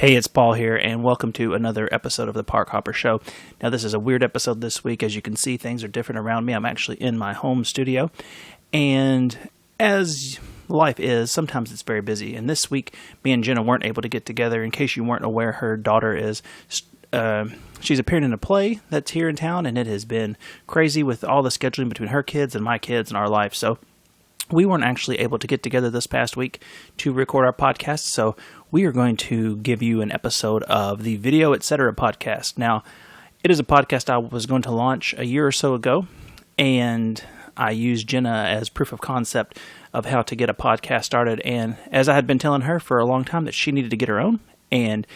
Hey, it's Paul here, and welcome to another episode of the Park Hopper Show. Now, this is a weird episode this week. As you can see, things are different around me. I'm actually in my home studio, and as life is, sometimes it's very busy. And this week, me and Jenna weren't able to get together. In case you weren't aware, her daughter is... she's appeared in a play that's here in town, and it has been crazy with all the scheduling between her kids and my kids and our life. So we weren't actually able to get together this past week to record our podcast. So we are going to give you an episode of the Video Etc. podcast. Now, it is a podcast I was going to launch a year or so ago, and I used Jenna as proof of concept of how to get a podcast started. And as I had been telling her for a long time that she needed to get her own, and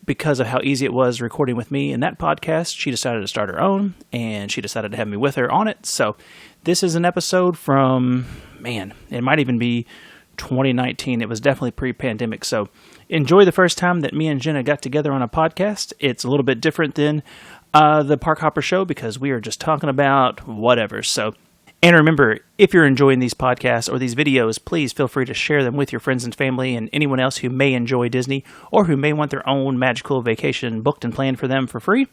because of how easy it was recording with me in that podcast, she decided to start her own, and she decided to have me with her on it. So this is an episode from, it might even be 2019. It was definitely pre-pandemic. So enjoy the first time that me and Jenna got together on a podcast. It's a little bit different than the Park Hopper Show because we are just talking about whatever. So, and remember, if you're enjoying these podcasts or these videos, please feel free to share them with your friends and family and anyone else who may enjoy Disney or who may want their own magical vacation booked and planned for them for free.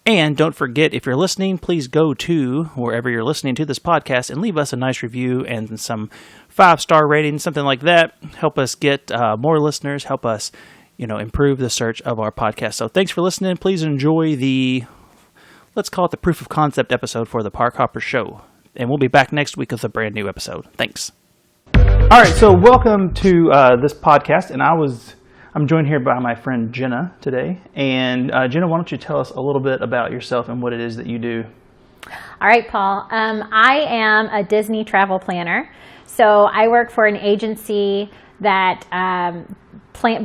And don't forget, if you're listening, please go to wherever you're listening to this podcast and leave us a nice review and some 5-star rating, something like that. Help us get more listeners, help us, improve the search of our podcast. So thanks for listening. Please enjoy let's call it the proof of concept episode for the Park Hopper Show. And we'll be back next week with a brand new episode. Thanks. All right, so welcome to this podcast, and I'm joined here by my friend Jenna today. And Jenna, why don't you tell us a little bit about yourself and what it is that you do? All right, Paul. I am a Disney travel planner. So I work for an agency that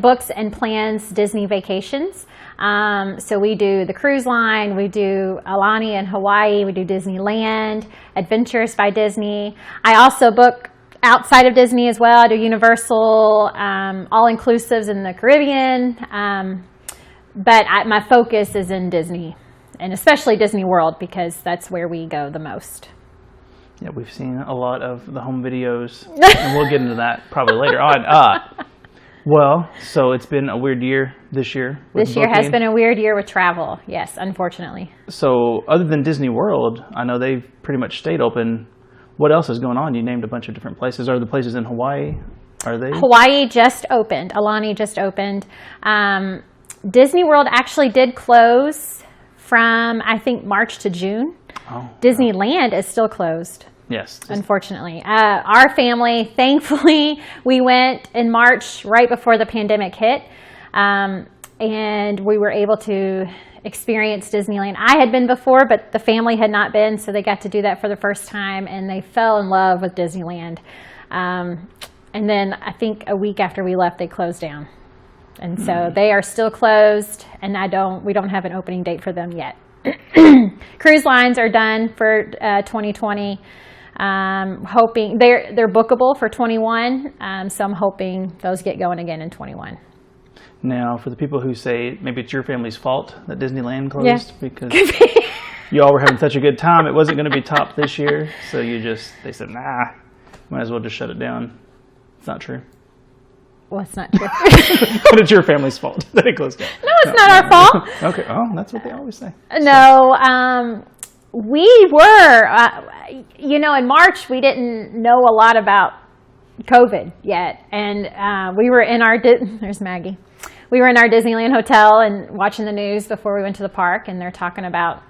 books and plans Disney vacations. So we do the cruise line, we do Aulani in Hawaii, we do Disneyland, Adventures by Disney. I also book outside of Disney as well. I do Universal, all-inclusives in the Caribbean, but my focus is in Disney, and especially Disney World because that's where we go the most. Yeah, we've seen a lot of the home videos, and we'll get into that probably later on. Well, so it's been a weird year this year. This year has been a weird year with travel, yes, unfortunately. So other than Disney World, I know they've pretty much stayed open. What else is going on? You named a bunch of different places. Are the places in Hawaii? Are they? Hawaii just opened. Aulani just opened. Disney World actually did close from, I think, March to June. Oh, Disneyland is still closed. Yes. Unfortunately. Our family, thankfully, we went in March right before the pandemic hit, and we were able to experience Disneyland. I had been before, but the family had not been, so they got to do that for the first time, and they fell in love with Disneyland. And then I think a week after we left, they closed down. And so they are still closed, and we don't have an opening date for them yet. Cruise lines are done for 2020. Hoping they're bookable for 21, so I'm hoping those get going again in 21. Now, for the people who say maybe it's your family's fault that Disneyland closed, yeah. Because you all were having such a good time, it wasn't going to be topped this year, so they said, might as well just shut it down. It's not true. Well, it's not true. But it's your family's fault that it closed down. No, it's not our fault. Okay. Oh, that's what they always say. No, we were, in March, we didn't know a lot about COVID yet. And we were in there's Maggie. We were in our Disneyland hotel and watching the news before we went to the park. And they're talking about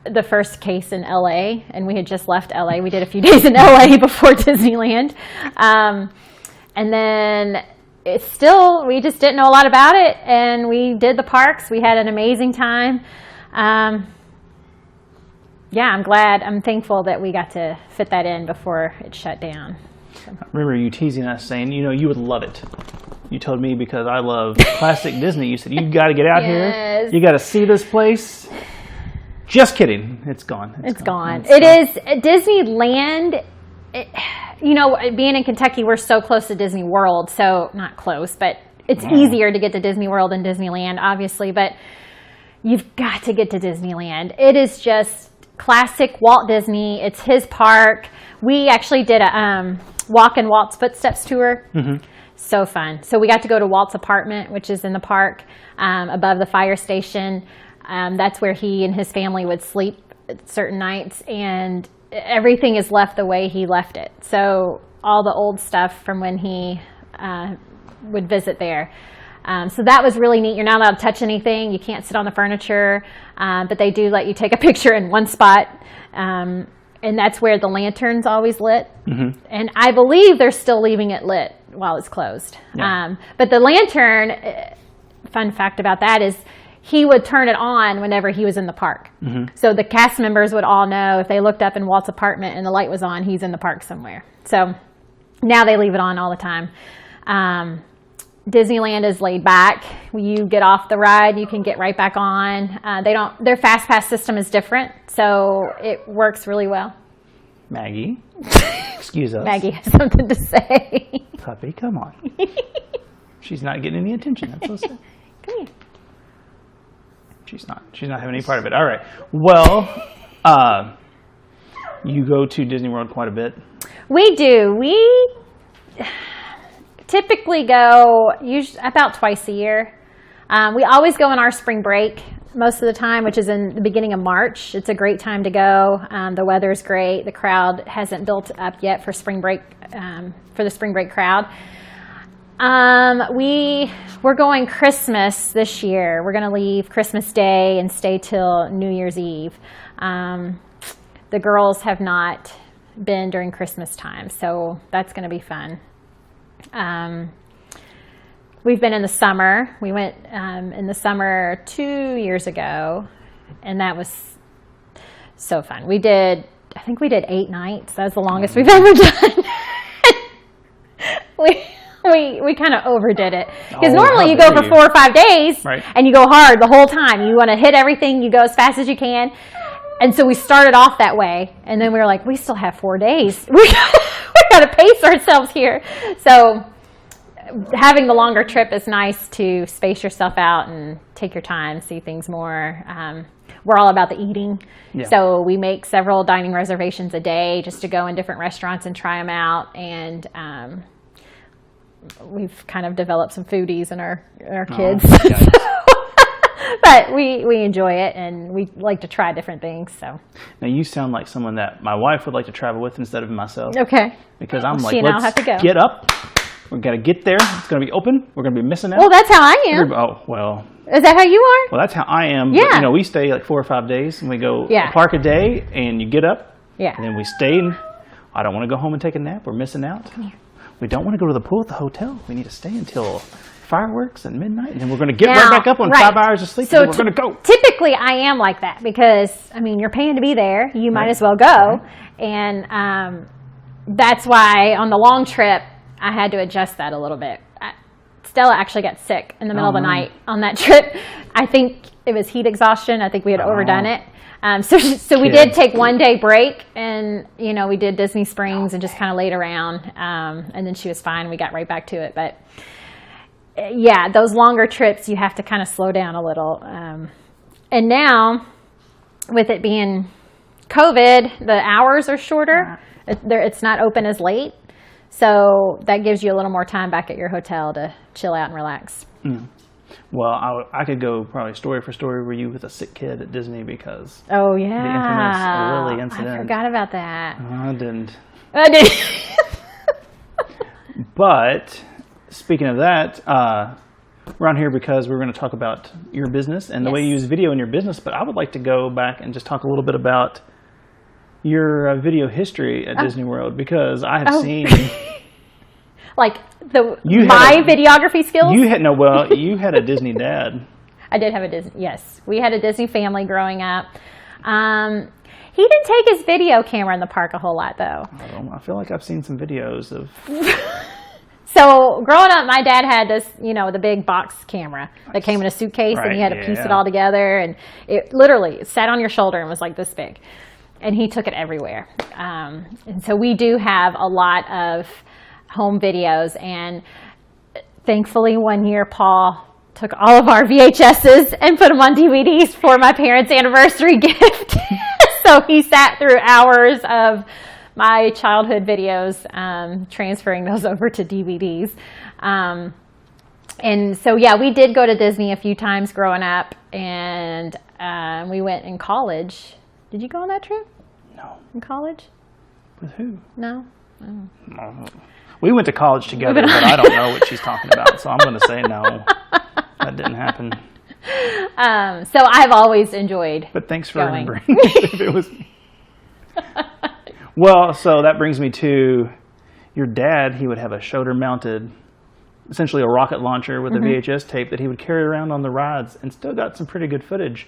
the first case in LA. And we had just left LA. We did a few days in LA before Disneyland. And then we just didn't know a lot about it. And we did the parks. We had an amazing time. I'm thankful that we got to fit that in before it shut down. So. I remember you teasing us saying, you would love it. You told me because I love classic Disney. You said, you got to get out here. You got to see this place. Just kidding. It's gone. It's gone. It is Disneyland. Being in Kentucky, we're so close to Disney World. So not close, but it's easier to get to Disney World than Disneyland, obviously. But you've got to get to Disneyland. It is just classic Walt Disney. It's his park. We actually did a Walk in Walt's Footsteps tour. Mm-hmm. So fun. So we got to go to Walt's apartment, which is in the park above the fire station. That's where he and his family would sleep certain nights, and everything is left the way he left it. So all the old stuff from when he would visit there. So that was really neat. You're not allowed to touch anything. You can't sit on the furniture, but they do let you take a picture in one spot. And that's where the lantern's always lit. Mm-hmm. And I believe they're still leaving it lit while it's closed. Yeah. But the lantern, fun fact about that is he would turn it on whenever he was in the park. Mm-hmm. So the cast members would all know if they looked up in Walt's apartment and the light was on, he's in the park somewhere. So now they leave it on all the time. Disneyland is laid back. When you get off the ride, you can get right back on. Their fast pass system is different, so it works really well. Maggie, excuse us. Maggie has something to say. Puppy, come on. She's not getting any attention. That's so sad. Come here. She's not having any part of it. All right. Well, you go to Disney World quite a bit. We do. We typically go about twice a year. We always go on our spring break most of the time, which is in the beginning of March. It's a great time to go. The weather's great. The crowd hasn't built up yet for spring break, for the spring break crowd. We're going Christmas this year. We're going to leave Christmas Day and stay till New Year's Eve. The girls have not been during Christmas time, so that's going to be fun. We've been in the summer. We went in the summer 2 years ago, and that was so fun. I think we did 8 nights. That was the longest we've ever done. We kind of overdid it. Because normally you go for 4 or 5 days, right, and you go hard the whole time. You want to hit everything. You go as fast as you can. And so we started off that way, and then we were like, we still have 4 days. We got to pace ourselves here. So having the longer trip is nice to space yourself out and take your time, see things more. We're all about the eating. Yeah. So we make several dining reservations a day just to go in different restaurants and try them out. And we've kind of developed some foodies in our kids. But we enjoy it, and we like to try different things. So now you sound like someone that my wife would like to travel with instead of myself. Okay. Because I'm like, let's get up. We've got to get there. It's going to be open. We're going to be missing out. Well, that's how I am. Oh, well. Is that how you are? Well, that's how I am. Yeah. But, we stay like 4 or 5 days, and we go a park a day, and you get up. Yeah. And then we stay, and I don't want to go home and take a nap. We're missing out. Come here. We don't want to go to the pool at the hotel. We need to stay until fireworks and midnight, and then we're going to get right back up on 5 hours of sleep, so and then we're going to go. Typically, I am like that because, you're paying to be there. You might as well go. Right. And that's why on the long trip, I had to adjust that a little bit. Stella actually got sick in the middle of the night on that trip. I think it was heat exhaustion. I think we had overdone it. So we did take 1 day break, and we did Disney Springs and just kind of laid around, and then she was fine. We got right back to it. But yeah, those longer trips, you have to kind of slow down a little. And now, with it being COVID, the hours are shorter. It's not open as late. So that gives you a little more time back at your hotel to chill out and relax. Mm. Well, I could go probably story for story where you with a sick kid at Disney because the infamous Lily incident. I forgot about that. I didn't. But speaking of that, we're on here because we're going to talk about your business and the way you use video in your business. But I would like to go back and just talk a little bit about your video history at Disney World, because I have seen like my videography skills. You had a Disney dad. I did have a Disney. Yes, we had a Disney family growing up. He didn't take his video camera in the park a whole lot, though. I feel like I've seen some videos of. So growing up, my dad had this, the big box camera that came in a suitcase, and he had to piece it all together, and it literally sat on your shoulder and was like this big. And he took it everywhere. And so we do have a lot of home videos. And thankfully, one year, Paul took all of our VHSs and put them on DVDs for my parents' anniversary gift. So he sat through hours of my childhood videos, transferring those over to DVDs. And so, yeah, we did go to Disney a few times growing up, and we went in college. Did you go on that trip? No. In college? With who? No? No. We went to college together, but I don't know what she's talking about, so I'm going to say no. That didn't happen. So I've always enjoyed But thanks for going. remembering if it was me. Well, so that brings me to your dad. He would have a shoulder-mounted, essentially a rocket launcher with a VHS tape that he would carry around on the rides, and still got some pretty good footage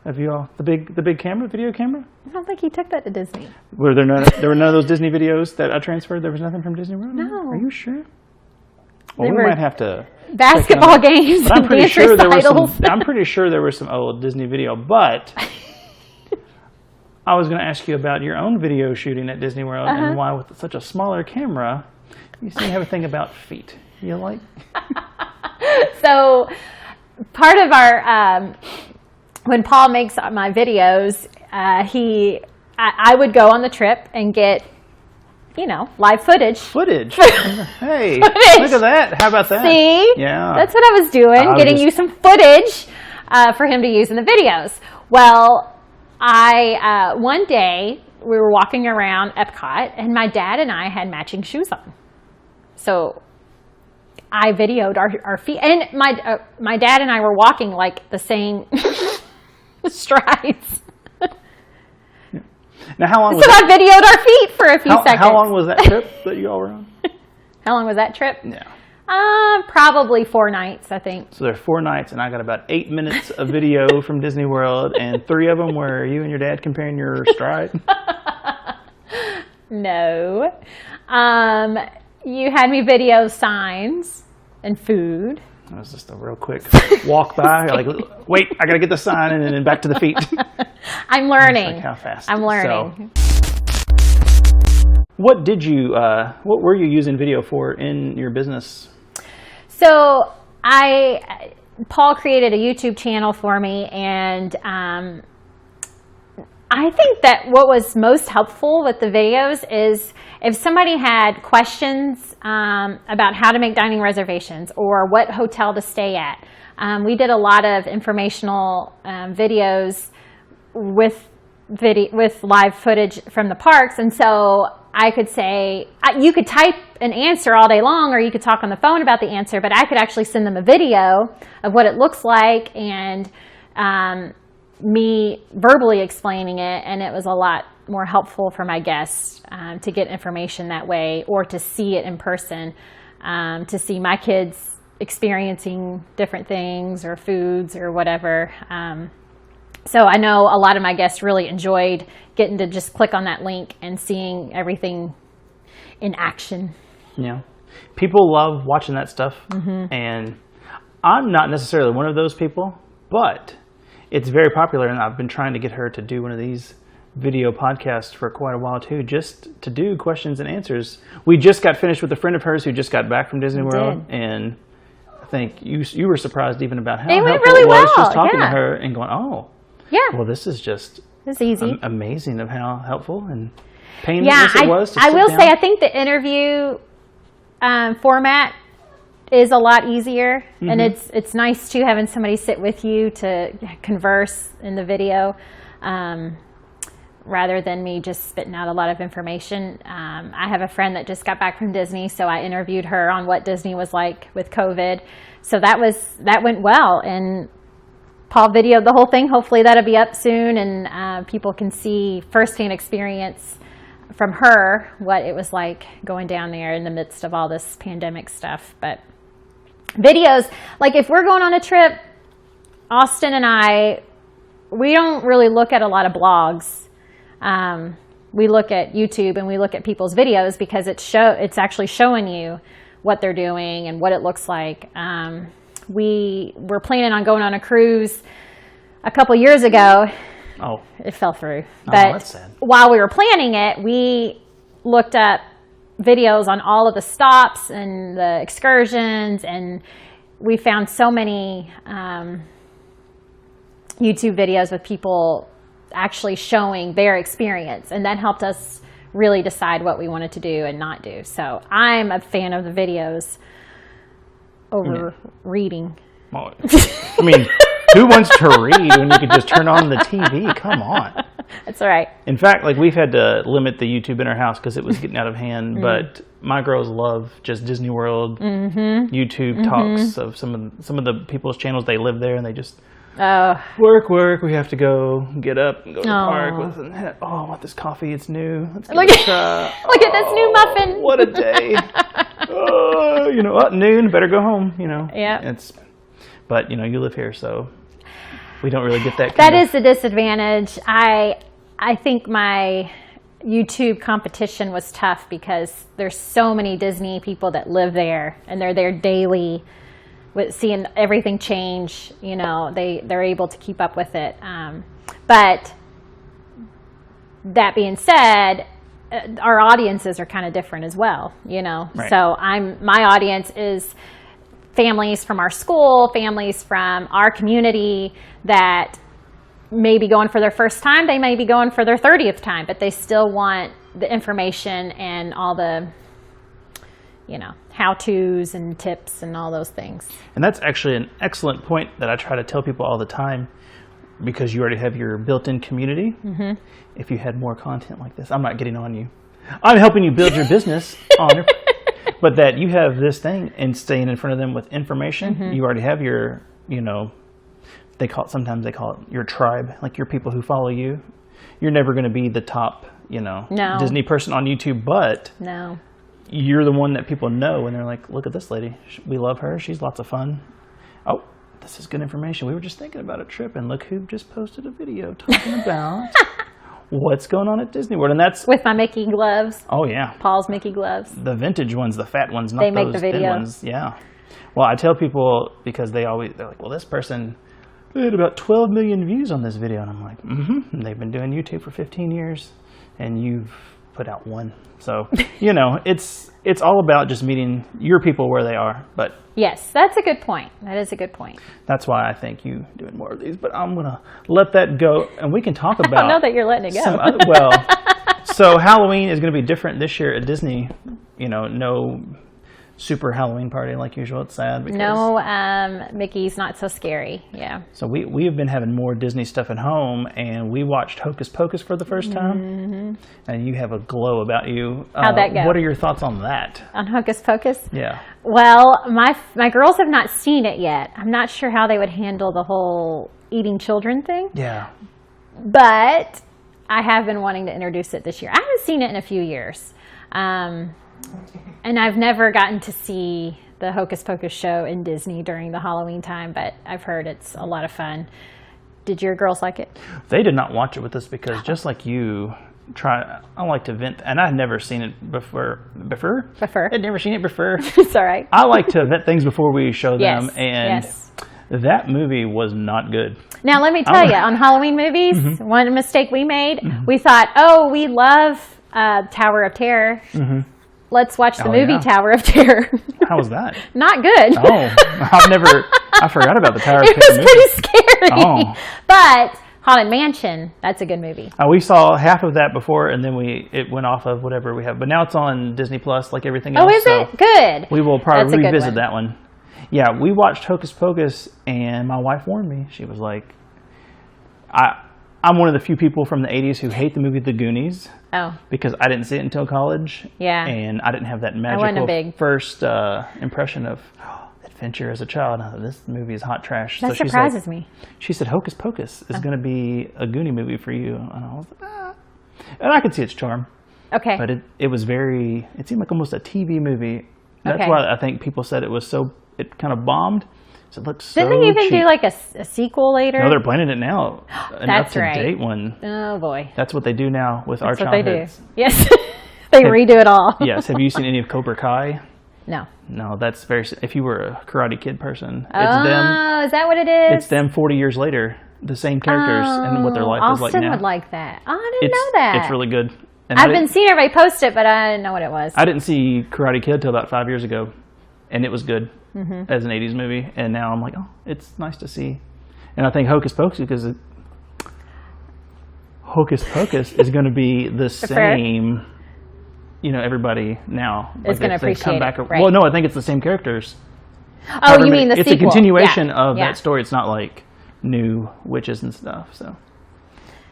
of you all. The big camera, video camera. I don't think he took that to Disney. Were there none of those Disney videos that I transferred? There was nothing from Disney World? No. Are you sure? Well, They we were might have to basketball check on that. games But I'm and pretty dance sure there was recitals. I'm pretty sure there was some old Disney video, but I was going to ask you about your own video shooting at Disney World and why with such a smaller camera, you seem to have a thing about feet. You like? So part of our when Paul makes my videos, I would go on the trip and get, live footage. Footage. Hey, look at that. How about that? See? Yeah. That's what I was doing, getting you some footage for him to use in the videos. Well, one day we were walking around Epcot, and my dad and I had matching shoes on. So I videoed our feet, and my dad and I were walking like the same strides. Now, how long was So I videoed our feet for a few seconds. How long was that trip that you all were on? How long was that trip? Yeah. Probably 4 nights, I think. So there are 4 nights, and I got about 8 minutes of video from Disney World, and 3 of them were you and your dad comparing your stride. No. You had me video signs and food. That was just a real quick walk by. You're like, wait, I got to get the sign, and then back to the feet. I'm learning. Like how fast. I'm learning. So, what were you using video for in your business? So Paul created a YouTube channel for me, and I think that what was most helpful with the videos is if somebody had questions about how to make dining reservations or what hotel to stay at. We did a lot of informational videos with live footage from the parks, and so I could say, you could type an answer all day long, or you could talk on the phone about the answer, but I could actually send them a video of what it looks like and me verbally explaining it, and it was a lot more helpful for my guests to get information that way, or to see it in person, to see my kids experiencing different things or foods or whatever. So I know a lot of my guests really enjoyed getting to just click on that link and seeing everything in action. Yeah. People love watching that stuff. Mm-hmm. And I'm not necessarily one of those people, but it's very popular, and I've been trying to get her to do one of these video podcasts for quite a while too, just to do questions and answers. We just got finished with a friend of hers who just got back from Disney World, and I think you were surprised even about how helpful really it was well. just talking to her and going, oh, yeah, well, this is just it's easy, amazing of how helpful and painless it was. I will say, I think the interview format is a lot easier, mm-hmm. and it's nice too having somebody sit with you to converse in the video, rather than me just spitting out a lot of information. I have a friend that just got back from Disney, so I interviewed her on what Disney was like with COVID. So that went well, and Paul videoed the whole thing. Hopefully that'll be up soon, and people can see firsthand experience from her what it was like going down there in the midst of all this pandemic stuff. But videos, like if we're going on a trip, Austin and I, we don't really look at a lot of blogs. We look at YouTube and we look at people's videos because it's actually showing you what they're doing and what it looks like. We were planning on going on a cruise a couple years ago. Oh, it fell through. But that's sad. While we were planning it, we looked up videos on all of the stops and the excursions, and we found so many YouTube videos with people actually showing their experience, and that helped us really decide what we wanted to do and not do. So I'm a fan of the videos over reading. Well, I mean, who wants to read when you can just turn on the TV? Come on. That's all right. In fact, like we've had to limit the YouTube in our house because it was getting out of hand. But my girls love just Disney World YouTube talks of some of the people's channels. They live there and they just work. We have to go get up and go to the park. I want this coffee. It's new. Let's give it a try. Look at this new muffin. What a day. At noon, better go home. Yeah. But you live here, so we don't really get that. That is the disadvantage. I think my YouTube competition was tough because there's so many Disney people that live there and they're there daily with seeing everything change. They're able to keep up with it. But that being said, our audiences are kind of different as well, Right. So my audience is families from our school, families from our community that may be going for their first time. They may be going for their 30th time, but they still want the information and all the, how-tos and tips and all those things. And that's actually an excellent point that I try to tell people all the time, because you already have your built-in community. If you had more content like this, I'm not getting on you. I'm helping you build your business but that you have this thing and staying in front of them with information. You already have your, sometimes they call it your tribe, like your people who follow you. You're never going to be the top, Disney person on YouTube, but you're the one that people know and they're like, look at this lady. We love her. She's lots of fun. Oh, this is good information. We were just thinking about a trip and look who just posted a video talking about what's going on at Disney World. And that's with my Mickey gloves. Oh, yeah. Paul's Mickey gloves. The vintage ones, the fat ones, not they make those the video. thin ones. Yeah. Well, I tell people because they're like, well, this person had about 12 million views on this video. And I'm like, And they've been doing YouTube for 15 years and you've put out one. So, it's all about just meeting your people where they are. But yes, that's a good point. That is a good point. That's why I think you doing more of these. But I'm going to let that go and we can talk about. I don't know that you're letting it go. So Halloween is going to be different this year at Disney. No super Halloween party like usual. It's sad because Mickey's not so scary. Yeah. So we have been having more Disney stuff at home, and we watched Hocus Pocus for the first time. And you have a glow about you. How'd that go? What are your thoughts on that? On Hocus Pocus? Yeah. Well, my girls have not seen it yet. I'm not sure how they would handle the whole eating children thing. Yeah. But I have been wanting to introduce it this year. I haven't seen it in a few years. And I've never gotten to see the Hocus Pocus show in Disney during the Halloween time, but I've heard it's a lot of fun. Did your girls like it? They did not watch it with us because just like you, I like to vent, and I've never seen it before. I'd never seen it before. It's all right. I like to vent things before we show them, Yes, and yes. That movie was not good. Now, let me tell you, on Halloween movies, one mistake we made, we thought, we love Tower of Terror. Let's watch the movie Tower of Terror. How was that? Not good. I forgot about the Tower of Terror. It was pretty scary. Oh. But Haunted Mansion, that's a good movie. We saw half of that before, and then it went off of whatever we have. But now it's on Disney Plus, like everything else. Oh, is it? Good. We will probably revisit that one. Yeah, we watched Hocus Pocus, and my wife warned me. She was like, I'm one of the few people from the 80s who hate the movie The Goonies. Oh. Because I didn't see it until college. Yeah. And I didn't have that magical first impression of adventure as a child. This movie is hot trash. That surprises me. She said, Hocus Pocus is going to be a Goonie movie for you. And I was like, And I could see its charm. Okay. But it seemed like almost a TV movie. That's why I think people said it kind of bombed. So it looks so Didn't they even cheap. do like a sequel later? No, they're planning it now. An That's up-to-date one. Oh, boy. That's what they do now with our childhoods. That's what they do. Yes. They redo it all. Yes. Have you seen any of Cobra Kai? No. No, that's if you were a Karate Kid person, it's them. Oh, is that what it is? It's them 40 years later, the same characters and what their life is like now. Austin would like that. Oh, I didn't know that. It's really good. And I've been seeing everybody post it, but I didn't know what it was. I didn't see Karate Kid till about 5 years ago, and it was good as an 80s movie. And now I'm like, it's nice to see. And I think Hocus Pocus, because Hocus Pocus is going to be the same. Everybody now is going to appreciate it. Right. Well, no, I think it's the same characters. Oh, you mean the it's sequel? It's a continuation of Yeah. that story. It's not like new witches and stuff. So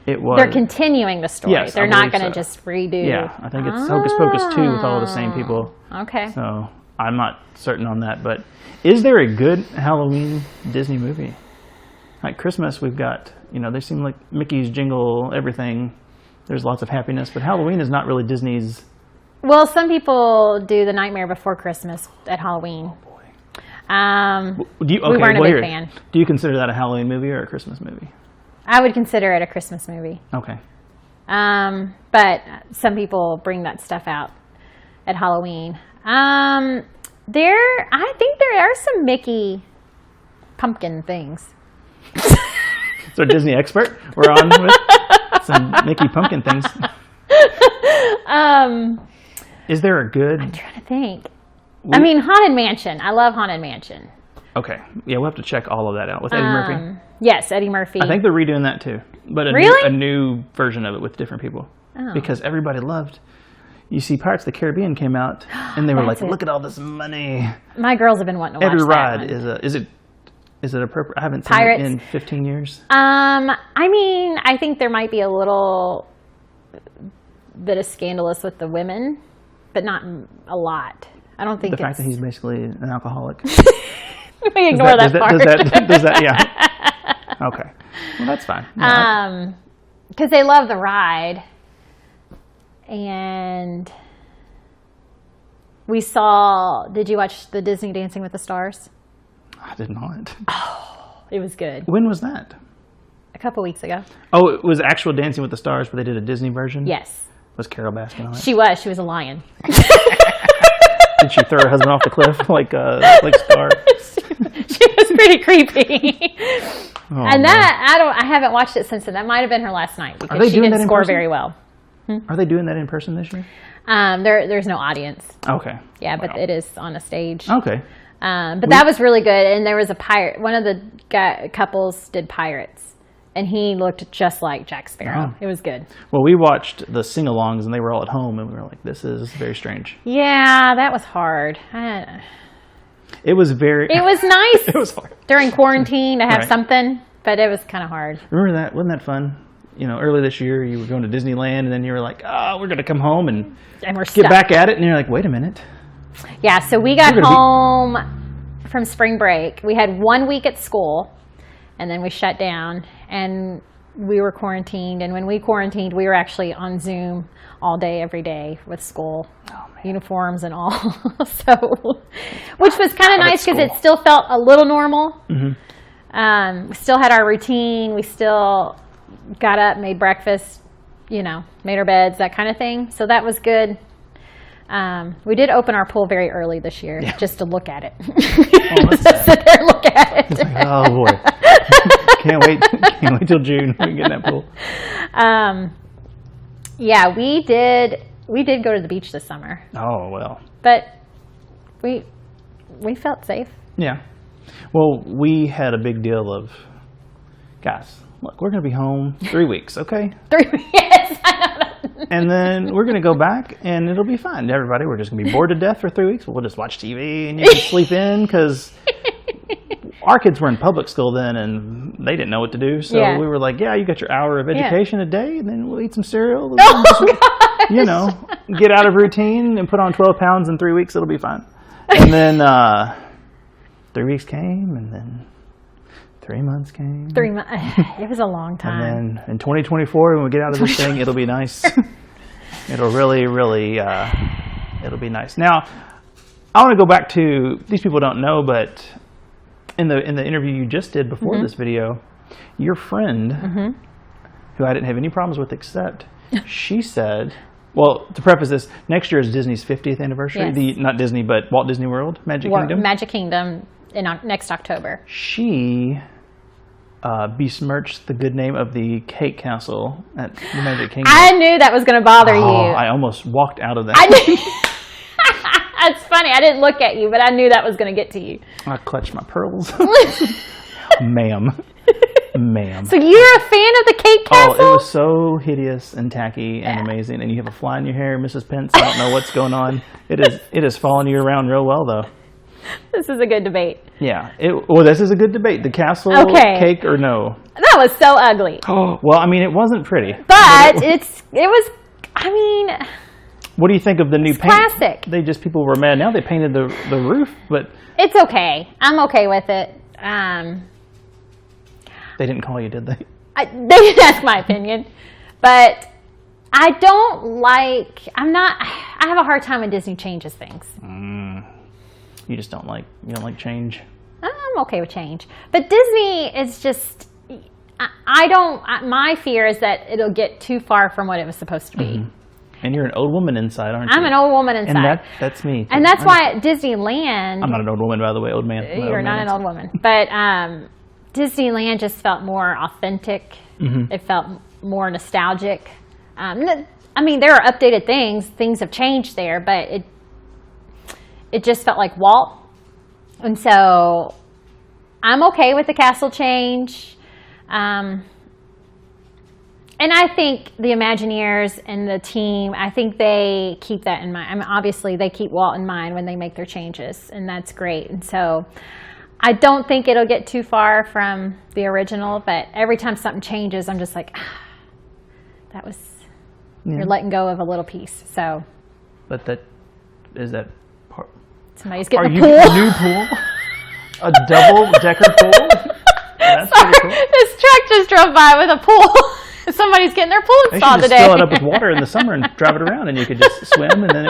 it was. They're continuing the story. Yes, They're I not believe going to so. just redo. Yeah, I think it's Hocus Pocus 2 with all the same people. Okay. So I'm not certain on that. But is there a good Halloween Disney movie? Like Christmas, we've got, they seem like Mickey's Jingle, everything. There's lots of happiness. But Halloween is not really Disney's. Well, some people do The Nightmare Before Christmas at Halloween. Oh, boy. We weren't a big fan. Do you consider that a Halloween movie or a Christmas movie? I would consider it a Christmas movie. Okay. But some people bring that stuff out at Halloween. I think there are some Mickey pumpkin things. So Disney expert, we're on with some Mickey pumpkin things. Is there a good? I'm trying to think. Haunted Mansion. I love Haunted Mansion. Okay. Yeah, we'll have to check all of that out with Eddie Murphy. Yes, Eddie Murphy. I think they're redoing that too, but a new version of it with different people. Oh. Because everybody loved. You see, Pirates of the Caribbean came out, and they were like, "Look at all this money." My girls have been wanting to watch Every that ride one. is it appropriate? I haven't seen Pirates? it in 15 years. I think there might be a little bit of scandalous with the women, but not a lot. I don't think the fact that he's basically an alcoholic. We ignore that part. Does that? Yeah. Okay. Well, that's fine. Because they love the ride, and we saw. Did you watch the Disney Dancing with the Stars? I did not. Oh, it was good. When was that? A couple weeks ago. Oh, it was actual Dancing with the Stars, but they did a Disney version? Yes. Was Carol Baskin on it? She was a lion. Did she throw her husband off the cliff like Star? she was pretty creepy. Oh, and man. I haven't watched it since then. That might have been her last night because she didn't score very well. Are they doing that in person this year? There's no audience. Okay. Yeah, but it is on a stage. Okay. But that was really good. And there was a pirate. One of the couples did pirates, and he looked just like Jack Sparrow. Oh. It was good. Well, we watched the sing-alongs, and they were all at home, and we were like, "This is very strange." Yeah, that was hard. It was very. It was nice. It was hard during quarantine to have Right. something, but it was kind of hard. Remember that? Wasn't that fun? Early this year, you were going to Disneyland, and then you were like, "Oh, we're going to come home and we're get stuck. back at it," and you're like, "Wait a minute." Yeah, so we got home from spring break. We had 1 week at school, and then we shut down, and we were quarantined. And when we quarantined, we were actually on Zoom all day, every day with school, uniforms and all. Which was kind of nice because it still felt a little normal. Mm-hmm. We still had our routine. We still got up, made breakfast, made our beds, that kind of thing. So that was good. We did open our pool very early this year just to look at it. Just to sit there and look at it. Like, oh boy. Can't wait till June we can get in that pool. Yeah, we did go to the beach this summer. Oh well. But we felt safe. Yeah. Well, we had a big deal of, guys, look, we're going to be home 3 weeks, okay? 3 weeks, yes, I know that. And then we're going to go back, and it'll be fine. Everybody, we're just going to be bored to death for 3 weeks. We'll just watch TV, and you can sleep in, because our kids were in public school then, and they didn't know what to do. So we were like, you got your hour of education a day, and then we'll eat some cereal. Get out of routine and put on 12 pounds in 3 weeks. It'll be fine. And then 3 weeks came, and then 3 months came. 3 months. It was a long time. And then in 2024, when we get out of this thing, it'll be nice. It'll really, really, it'll be nice. Now, I want to go back to, these people don't know, but in the interview you just did before this video, your friend, who I didn't have any problems with except, she said, well, to preface this, next year is Disney's 50th anniversary. Yes. Not Disney, but Walt Disney World, Magic Kingdom. Magic Kingdom in next October. She besmirched the good name of the cake castle at the Magic Kingdom. I knew that was going to bother you. I almost walked out of that. It's funny. I didn't look at you, but I knew that was going to get to you. I clutched my pearls. Ma'am. So you're a fan of the cake castle? Oh, it was so hideous and tacky and amazing. And you have a fly in your hair, Mrs. Pence. I don't know what's going on. It is following you around real well, though. This is a good debate. Yeah. Well, this is a good debate. The castle cake or no? That was so ugly. Oh, well, I mean, it wasn't pretty. But it was, I mean... What do you think of the new paint? Classic. People were mad. Now they painted the roof, but... It's okay. I'm okay with it. They didn't call you, did they? They didn't ask my opinion. But I don't like... I have a hard time when Disney changes things. You just don't like change? I'm okay with change. But Disney is just... my fear is that it'll get too far from what it was supposed to be. Mm-hmm. And you're an old woman inside, aren't you? I'm an old woman inside. And that's me. Too. And that's why at Disneyland... I'm not an old woman, by the way, old man. You're not an old woman. But Disneyland just felt more authentic. Mm-hmm. It felt more nostalgic. I mean, there are updated things. Things have changed there, but it just felt like Walt. And so I'm okay with the castle change. And I think the Imagineers and the team, I think they keep that in mind. I mean, obviously, they keep Walt in mind when they make their changes, and that's great. And so I don't think it'll get too far from the original, but every time something changes, I'm just like, you're letting go of a little piece. So. But that part. Somebody's getting a pool. A new pool? A double-decker pool? That's pretty cool. This truck just drove by with a pool. Somebody's getting their pool installed today. They should just fill it up with water in the summer and drive it around, and you could just swim, and then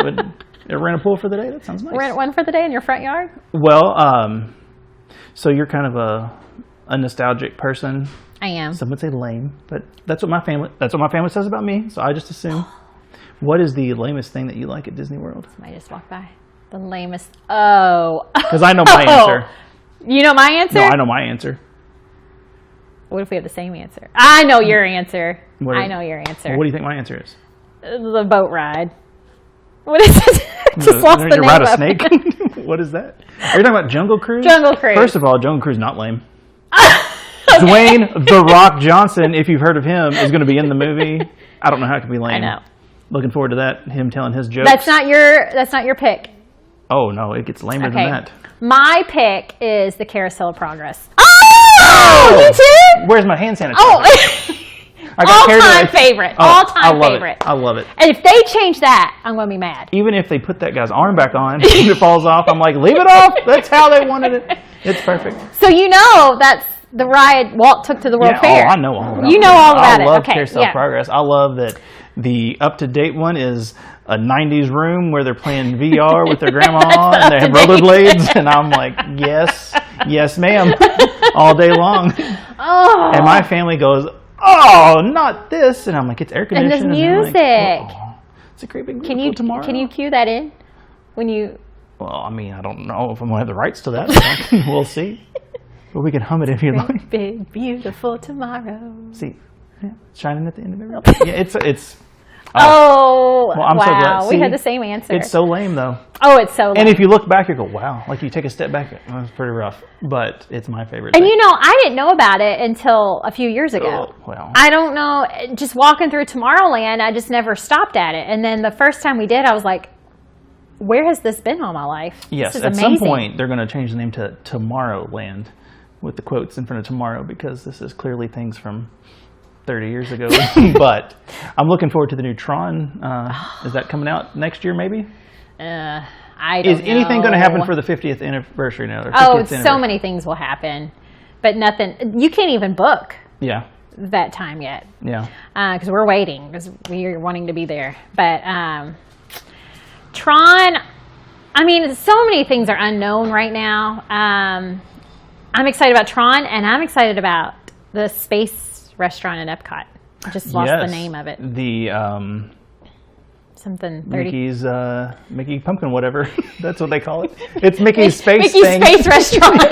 it rent a pool for the day. That sounds nice. Rent one for the day in your front yard? Well, so you're kind of a nostalgic person. I am. Some would say lame, but that's what my family says about me. So I just assume. What is the lamest thing that you like at Disney World? Somebody just walked by. The lamest. Oh. Because I know my answer. You know my answer? No, I know my answer. What if we have the same answer? I know your answer. I know your answer. Well, what do you think my answer is? The boat ride. What is it? Just lost the name ride a snake? What is that? Are you talking about Jungle Cruise? Jungle Cruise. First of all, Jungle Cruise not lame. Dwayne "The Rock" Johnson, if you've heard of him, is going to be in the movie. I don't know how it can be lame. I know. Looking forward to that. Him telling his jokes. That's not your pick. Oh no, it gets lamer than that. My pick is the Carousel of Progress. Oh, you too? Where's my hand sanitizer? Oh, all-time favorite. All-time favorite. I love it. And if they change that, I'm going to be mad. Even if they put that guy's arm back on and it falls off, I'm like, leave it off. That's how they wanted it. It's perfect. So you know that's the ride Walt took to the World Fair. Oh, I know all about it. You know all about it. I love Carousel of Progress. I love that the up-to-date one is a 90s room where they're playing VR with their grandma and they have rollerblades. And I'm like, yes, ma'am, all day long. Oh. And my family goes, oh, not this. And I'm like, it's air conditioned. And the music. Like, it's a great big beautiful tomorrow. Can you cue that in when you... Well, I mean, I don't know if I'm going to have the rights to that. We'll see. But we can hum it if you like. Big, beautiful tomorrow. See, shining at the end of everything. Yeah, it's. Oh, well, I'm wow. so glad. See, we had the same answer. It's so lame, though. Oh, it's so lame. And if you look back, you go, wow. Like you take a step back, it's pretty rough. But it's my favorite thing. And you know, I didn't know about it until a few years ago. Oh, well. I don't know. Just walking through Tomorrowland, I just never stopped at it. And then the first time we did, I was like, where has this been all my life? Yes, this is at amazing. some point, they're going to change the name to Tomorrowland with the quotes in front of tomorrow because this is clearly things from 30 years ago. But I'm looking forward to the new Tron. Is that coming out next year, maybe? I don't know. Is anything going to happen for the 50th anniversary now? So many things will happen. But nothing. You can't even book that time yet. Yeah. Because we're waiting because we're wanting to be there. But Tron, I mean, so many things are unknown right now. I'm excited about Tron, and I'm excited about the space restaurant in Epcot. I just lost the name of it. The something 30. Mickey's Mickey Pumpkin, whatever. That's what they call it. It's Mickey's space thing. Mickey's space restaurant.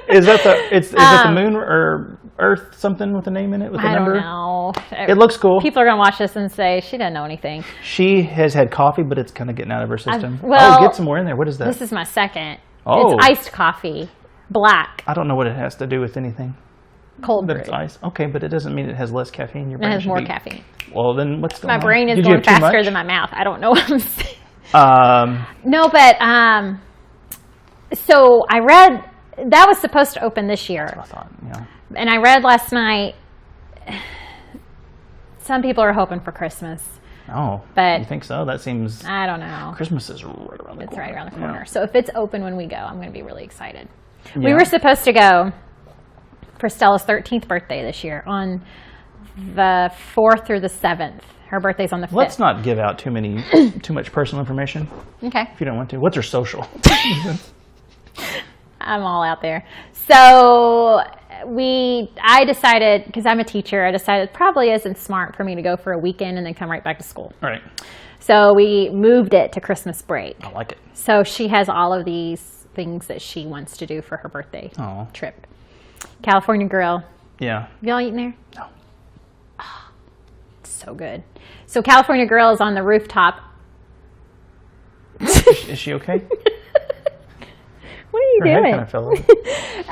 Is that the moon or Earth something with a name in it with a number? I don't know. It looks cool. People are gonna watch this and say she doesn't know anything. She has had coffee, but it's kind of getting out of her system. Get some more in there. What is that? This is my second. Oh. It's iced coffee, black. I don't know what it has to do with anything. Cold brew. But it's ice. Okay, but it doesn't mean it has less caffeine. It has more caffeine. Well, then what's going on? My brain is going faster than my mouth. I don't know what I'm saying. No, but So I read that was supposed to open this year. That's what I thought. Yeah. And I read last night. Some people are hoping for Christmas. Oh, but you think so? That seems. I don't know. Christmas is right around the corner. It's right around the corner. Yeah. So if it's open when we go, I'm going to be really excited. Yeah. We were supposed to go for Stella's 13th birthday this year on the 4th through the 7th. Her birthday's on the 5th. Let's not give out too much personal information. Okay. If you don't want to. What's her social? I'm all out there. So I decided, because I'm a teacher, I decided it probably isn't smart for me to go for a weekend and then come right back to school. All right. So we moved it to Christmas break. I like it. So she has all of these things that she wants to do for her birthday trip. California Grill. Yeah. Have y'all eaten there? No. Oh, it's so good. So California Grill is on the rooftop. Is she okay? What are you Her doing? head kind of fell over.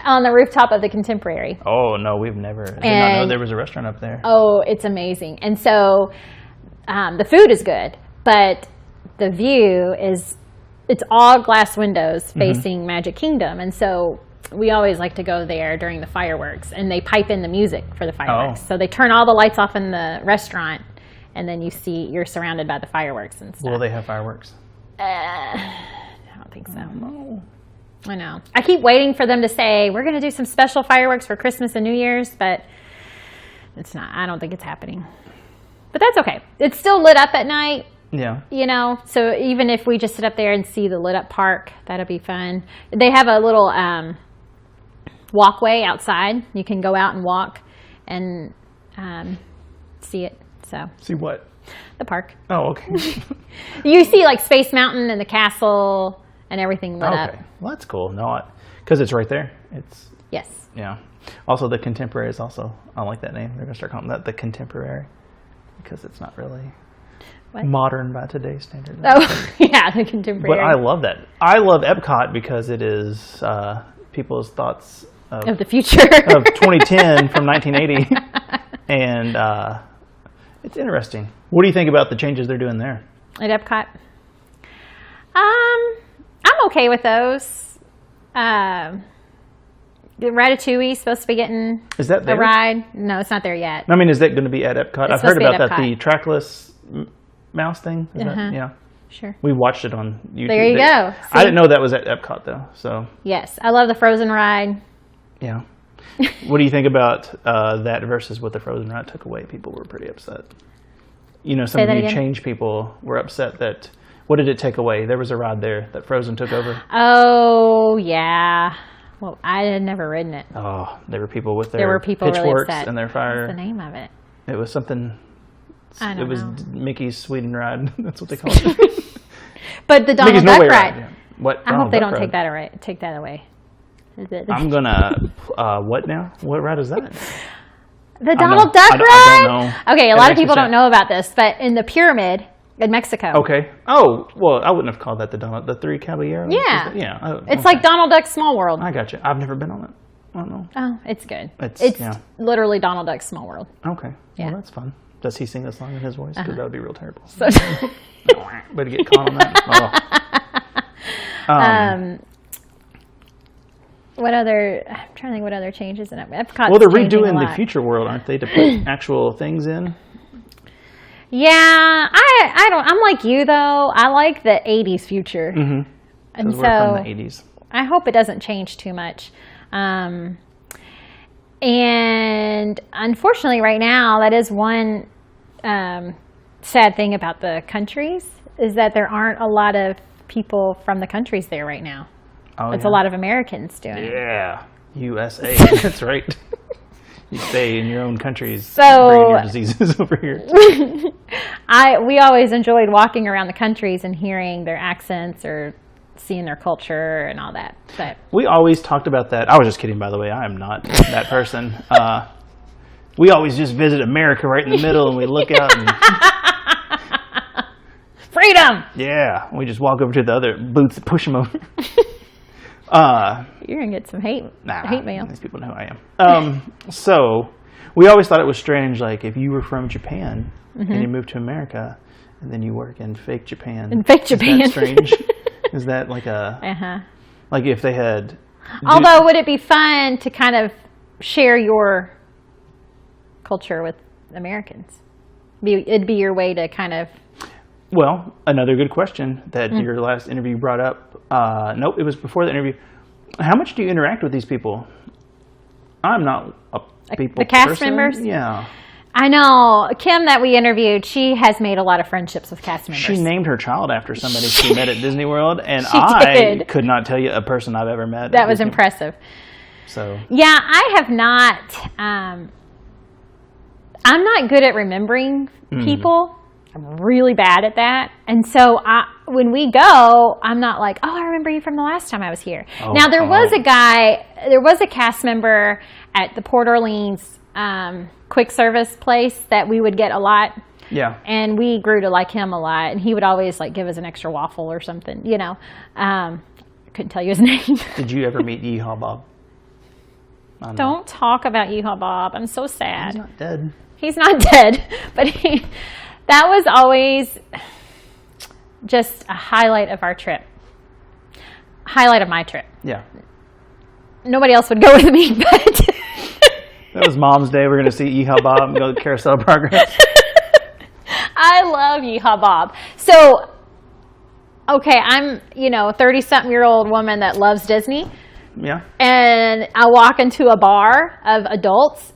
On the rooftop of the Contemporary. Oh, no, we've never. I did not know there was a restaurant up there. Oh, it's amazing. And so the food is good, but the view is, it's all glass windows facing Magic Kingdom. And so we always like to go there during the fireworks, and they pipe in the music for the fireworks. Oh. So they turn all the lights off in the restaurant, and then you're surrounded by the fireworks and stuff. Will they have fireworks? I don't think so. No. I know. I keep waiting for them to say, we're going to do some special fireworks for Christmas and New Year's, but it's not. I don't think it's happening. But that's okay. It's still lit up at night. Yeah. You know, so even if we just sit up there and see the lit up park, that'll be fun. They have a little walkway outside. You can go out and walk and see it. So See what? the park. Oh, okay. You see like Space Mountain and the castle and everything lit up. Okay. Well, that's cool. No, because it's right there. It's, Yes. yeah. Also, the Contemporary is also, I like that name. They're going to start calling that the Contemporary because it's not really What? modern by today's standards. Oh, yeah, the Contemporary. But I love that. I love Epcot because it is people's thoughts of the future. of 2010 from 1980. And it's interesting. What do you think about the changes they're doing there? At Epcot. I'm okay with those. The Ratatouille is supposed to be getting Is that a there? ride. No, it's not there yet. I mean, is that going to be at Epcot? It's I've heard supposed to be about at that. The Epcot. trackless mouse thing. Is that, yeah. Sure. We watched it on YouTube. There you go. I See? didn't know that was at Epcot though. So Yes, I love the Frozen ride. yeah. What do you think about that versus what the Frozen ride took away? People were pretty upset. You know, some Say of that the again? change people were upset that. What did it take away? There was a ride there that Frozen took over. Oh, yeah. Well, I had never ridden it. Oh, there were people with their There were people really pitchforks upset. and their fire. What's the name of it? It was something. I don't It was know. Mickey's Sweden ride. That's what they call it. But the Donald Mickey's Duck Norway ride. Yeah. What? I Donald hope they Duck don't ride? take that away. Is it I'm gonna. What now? What ride is that? the Donald Duck I ride? don't know. Okay, a That lot of makes me people don't sad. know about this, but in the pyramid in Mexico. Okay. Oh well, I wouldn't have called that the Three Caballeros. Yeah. Is that- yeah. Oh, It's okay. like Donald Duck's Small World. I got you. I've never been on it. I don't know. Oh, it's good. It's- It's yeah. literally Donald Duck's Small World. Okay. Yeah. Well, that's fun. Does he sing the song in his voice? Because that would be real terrible. So, But to get caught on that. Oh. what other? I'm trying to think what other changes in Epcot. Well, they're redoing the future world, aren't they, to put actual things in? Yeah, I don't. I'm like you though. I like the '80s future, and Because so we're from the 80s. I hope it doesn't change too much. And unfortunately, right now, that is one sad thing about the countries is that there aren't a lot of people from the countries there right now. Oh, It's yeah. a lot of Americans doing it. Yeah. USA. That's right. You stay in your own countries, So- bringing your diseases over here. We always enjoyed walking around the countries and hearing their accents or seeing their culture and all that. But We always talked about that. I was just kidding, by the way. I am not that person. We always just visit America right in the middle, and we look out and freedom! yeah, we just walk over to the other booths and push them over. You're gonna get some hate mail. These people know who I am. So we always thought it was strange, like if you were from Japan and you moved to America, and then you work in fake Japan. In fake Japan. Is that strange? Is that like a Like if they had... Although, would it be fun to kind of share your culture with Americans? It'd be your way to kind of... Well, another good question that your last interview brought up. Nope, it was before the interview. How much do you interact with these people? I'm not a people The cast person. members? Yeah. I know. Kim that we interviewed, she has made a lot of friendships with cast members. She named her child after somebody she met at Disney World, and did. could not tell you a person I've ever met. That was impressive. So yeah, I have not. I'm not good at remembering people. I'm really bad at that, and so when we go, I'm not like, oh, I remember you from the last time I was here. Now there was a cast member at the Port Orleans quick service place that we would get a lot. yeah. And we grew to like him a lot, and he would always like give us an extra waffle or something, you know. Couldn't tell you his name. Did you ever meet Yeehaw Bob? Don't talk about Yeehaw Bob. I'm so sad. He's not dead. He's not dead, but that was always just a highlight of our trip. Highlight of my trip. Yeah. Nobody else would go with me, but... That was Mom's Day. We're going to see Yeehaw Bob and go to Carousel Progress. I love Yeehaw Bob. So, okay, I'm, 30-something-year-old woman that loves Disney. Yeah. And I walk into a bar of adults,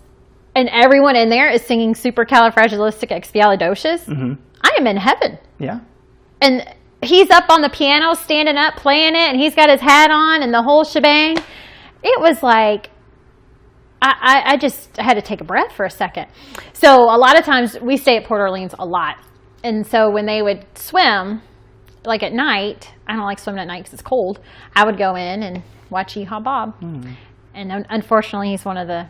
and everyone in there is singing Supercalifragilisticexpialidocious. Mm-hmm. I am in heaven. Yeah. And he's up on the piano, standing up, playing it, and he's got his hat on and the whole shebang. It was like... I just had to take a breath for a second. So a lot of times we stay at Port Orleans a lot. And so when they would swim, like at night, I don't like swimming at night because it's cold, I would go in and watch Yeehaw Bob. Mm. And unfortunately, he's one of the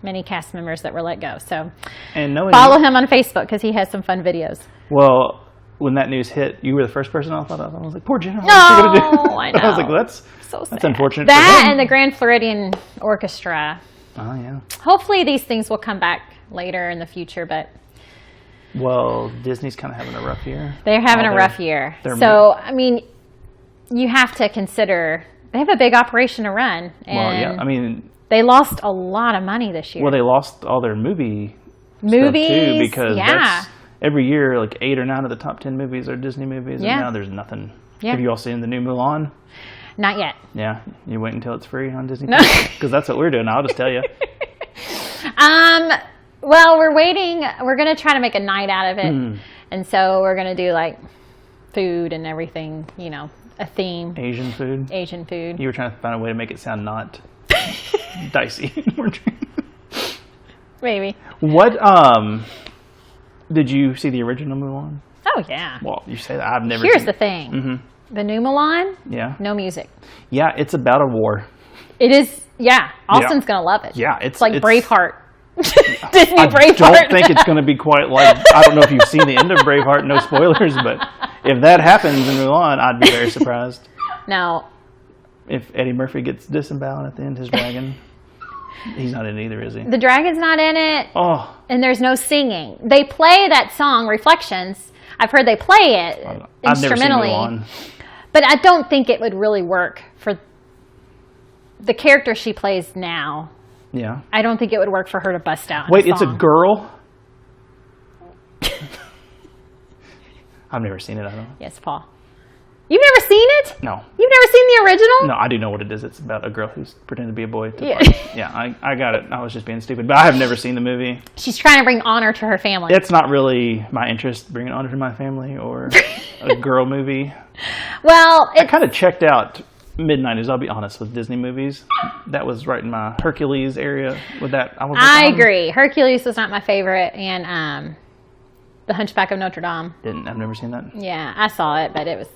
many cast members that were let go. So follow him on Facebook because he has some fun videos. Well, when that news hit, you were the first person I thought of. I was like, poor Jenna. No, I know. I was like, well, that's unfortunate. That and the Grand Floridian Orchestra. Oh, yeah. Hopefully these things will come back later in the future, but... Well, Disney's kind of having a rough year. They're having a rough year. So, I mean, you have to consider... They have a big operation to run. And well, yeah. I mean... They lost a lot of money this year. Well, they lost all their movies too, because that's every year, like 8 or 9 of the top 10 movies are Disney movies, and now there's nothing. Yeah. Have you all seen the new Mulan? Not yet. Yeah, you wait until it's free on Disney because that's what we're doing. I'll just tell you. Well, we're waiting. We're going to try to make a night out of it, and so we're going to do like food and everything. A theme. Asian food. You were trying to find a way to make it sound not dicey. Maybe. What? Did you see the original Mulan? Oh yeah. Well, you say that I've never. Here's the thing. Mm-hmm. The new Mulan, no music. Yeah, it's about a war. It is, Austin's going to love it. Yeah, it's like Braveheart. Disney Braveheart. I don't think it's going to be quite like, I don't know if you've seen the end of Braveheart, no spoilers, but if that happens in Mulan, I'd be very surprised. No. If Eddie Murphy gets disemboweled at the end, his dragon, he's not in it either, is he? The dragon's not in it. Oh. And there's no singing. They play that song, Reflections. I've heard they play it instrumentally. I've never seen Mulan. But I don't think it would really work for the character she plays now. Yeah. I don't think it would work for her to bust out. Wait, it's a girl? I've never seen it, I don't know. Yes, Paul. You've never seen it? No. You've never seen the original? No, I do know what it is. It's about a girl who's pretending to be a boy. I got it. I was just being stupid. But I have never seen the movie. She's trying to bring honor to her family. It's not really my interest, bringing honor to my family or a girl movie. Well, I kind of checked out mid-90s, I'll be honest, with Disney movies. That was right in my Hercules area with that. I agree. Hercules was not my favorite, and The Hunchback of Notre Dame. I've never seen that. Yeah, I saw it, but it was...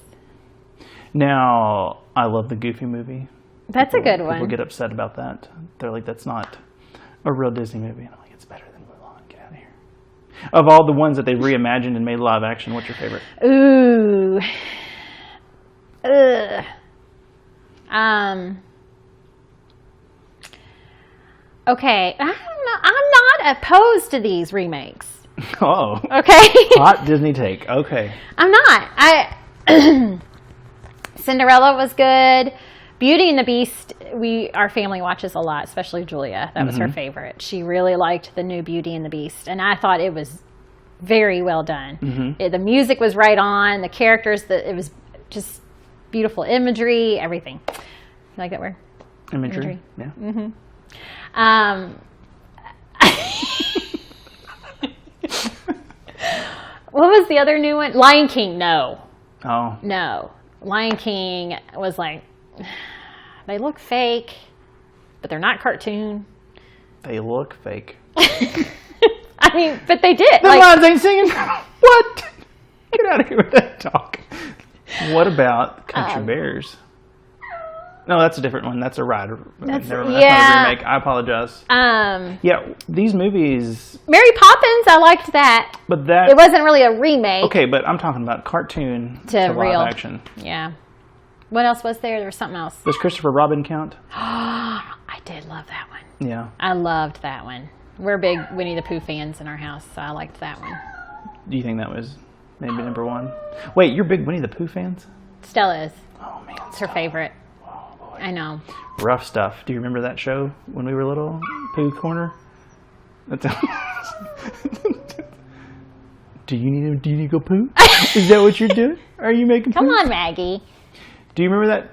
Now, I love the Goofy movie. That's a good one. People get upset about that. They're like, that's not a real Disney movie. And I'm like, it's better than Mulan. Get out of here. Of all the ones that they reimagined and made live action, what's your favorite? Ooh. Ugh. Okay. I'm not opposed to these remakes. Oh. Okay. Hot Disney take. Okay. I'm not. Cinderella was good. Beauty and the Beast, our family watches a lot, especially Julia. That was her favorite. She really liked the new Beauty and the Beast, and I thought it was very well done. The music was right on, the characters, it was just beautiful imagery, everything. You like that word? Imagery. Yeah. What was the other new one? Lion King, no. Oh. No. Lion King was like, they look fake, but they're not cartoon. They look fake. I mean, but they did. The lions ain't singing. What? Get out of here with that talk. What about Country Bears? No, that's a different one. That's a ride. That's not a remake. I apologize. Yeah, these movies. Mary Poppins, I liked that. But it wasn't really a remake. Okay, but I'm talking about cartoon to real live action. Yeah. What else was there? There was something else. Does Christopher Robin count? I did love that one. Yeah. I loved that one. We're big Winnie the Pooh fans in our house, so I liked that one. Do you think that was maybe number one? Wait, you're big Winnie the Pooh fans? Stella is. Oh, man. It's her favorite. Boy. I know. Rough stuff. Do you remember that show when we were little? Pooh Corner? Do you need to go poo? Is that what you're doing? Are you making poo? Come on, Maggie. Do you remember that?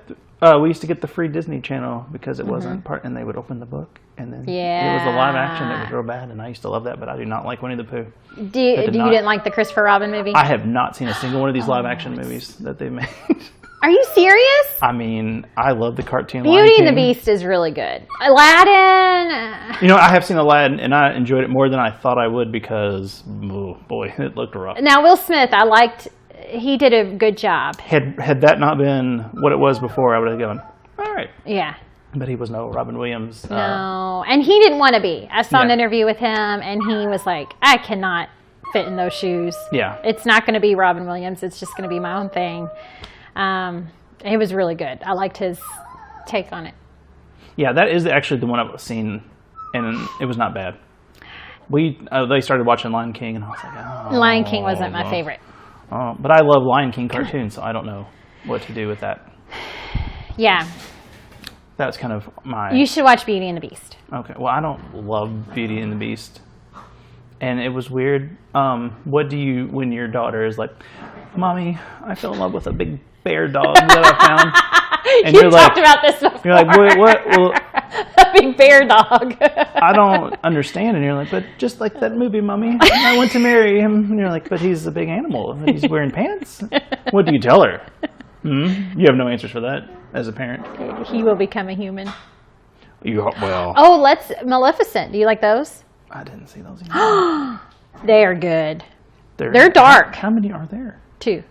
We used to get the free Disney Channel because it wasn't part, and they would open the book, and then it was a live action that was real bad, and I used to love that, but I do not like Winnie the Pooh. You didn't like the Christopher Robin movie? I have not seen a single one of these live action movies that they made. Are you serious? I mean, I love the cartoon Beauty and the Beast is really good. Aladdin. You know, I have seen Aladdin, and I enjoyed it more than I thought I would because, oh boy, it looked rough. Now, Will Smith, he did a good job. Had that not been what it was before, I would have gone, all right. Yeah. But he was no Robin Williams. No, and he didn't want to be. I saw an interview with him, and he was like, I cannot fit in those shoes. Yeah. It's not going to be Robin Williams. It's just going to be my own thing. It was really good. I liked his take on it. Yeah, that is actually the one I've seen, and it was not bad. They started watching Lion King, and I was like, Lion King wasn't my favorite. But I love Lion King cartoons, so I don't know what to do with that. Yeah. That's kind of my... You should watch Beauty and the Beast. Okay. Well, I don't love Beauty and the Beast. And it was weird. What do you, when your daughter is like, Mommy, I fell in love with a big bear dog that I found. And you're talked about this before. You're like, wait, what? Well, a big bear dog. I don't understand. And you're like, but just like that movie, Mommy, I went to marry him. And you're like, but he's a big animal. He's wearing pants. What do you tell her? You have no answers for that as a parent. He will become a human. Well. Oh, Maleficent. Do you like those? I didn't see those either. They are good. They're dark. How many are there? 2.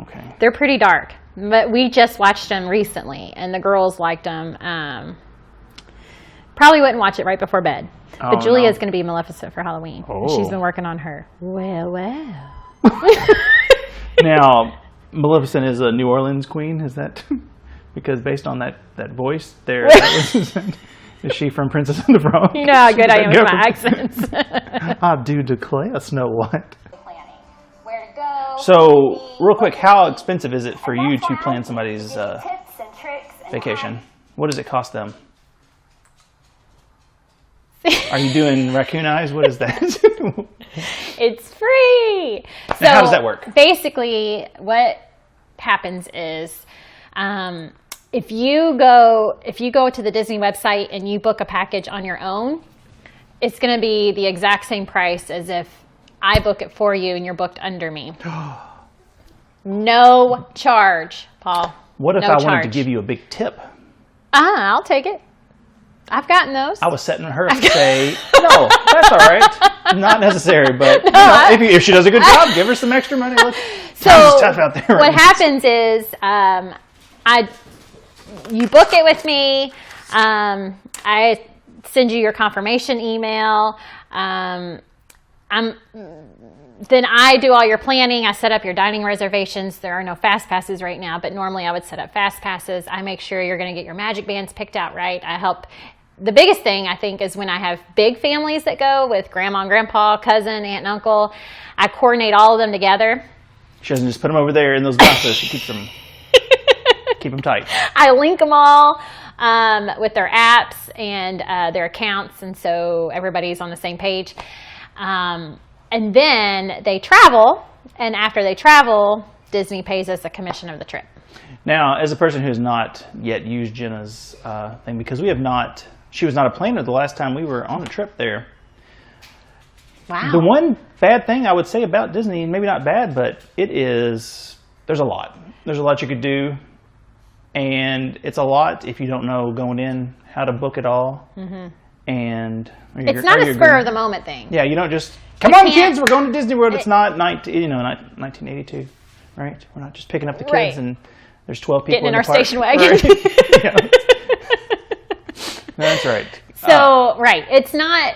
Okay. They're pretty dark, but we just watched them recently, and the girls liked them. Probably wouldn't watch it right before bed. But Julia's going to be Maleficent for Halloween. Oh. She's been working on her. Well. Now, Maleficent is a New Orleans queen, is that? Because based on that voice there, is she from Princess and the Frog? You know how good I am with my accents. I do declare, Snow White. So, real quick, how expensive is it for you to plan somebody's vacation? What does it cost them? Are you doing raccoon eyes? What is that? It's free. So now, how does that work? Basically, what happens is if you go to the Disney website and you book a package on your own, it's going to be the exact same price as if I book it for you and you're booked under me. No charge, Paul. What if I wanted to give you a big tip? I'll take it. I've gotten those. I was setting her to say, no, that's all right. Not necessary, but if she does a good job, give her some extra money. Look, times is tough out there. What happens is you book it with me. I send you your confirmation email. Then I do all your planning. I set up your dining reservations. There are no fast passes right now, but normally I would set up fast passes. I make sure you're going to get your magic bands picked out right. I help. The biggest thing, I think, is when I have big families that go with grandma and grandpa, cousin, aunt and uncle, I coordinate all of them together. She doesn't just put them over there in those boxes. She keeps them. Keep them tight. I link them all with their apps and their accounts, and so everybody's on the same page. And then they travel, and after they travel, Disney pays us a commission of the trip. Now, as a person who's not yet used Jenna's thing, because she was not a planner the last time we were on a trip there. Wow. The one bad thing I would say about Disney, maybe not bad, but there's a lot. There's a lot you could do, and it's a lot if you don't know going in how to book it all. Mm-hmm. And it's not a spur of the moment thing. Yeah, you don't just come on, kids, we're going to Disney World. It's not 1982, right? We're not just picking up the kids and there's 12 people getting in our park. station wagon. Right. Yeah. That's right. So, right. It's not,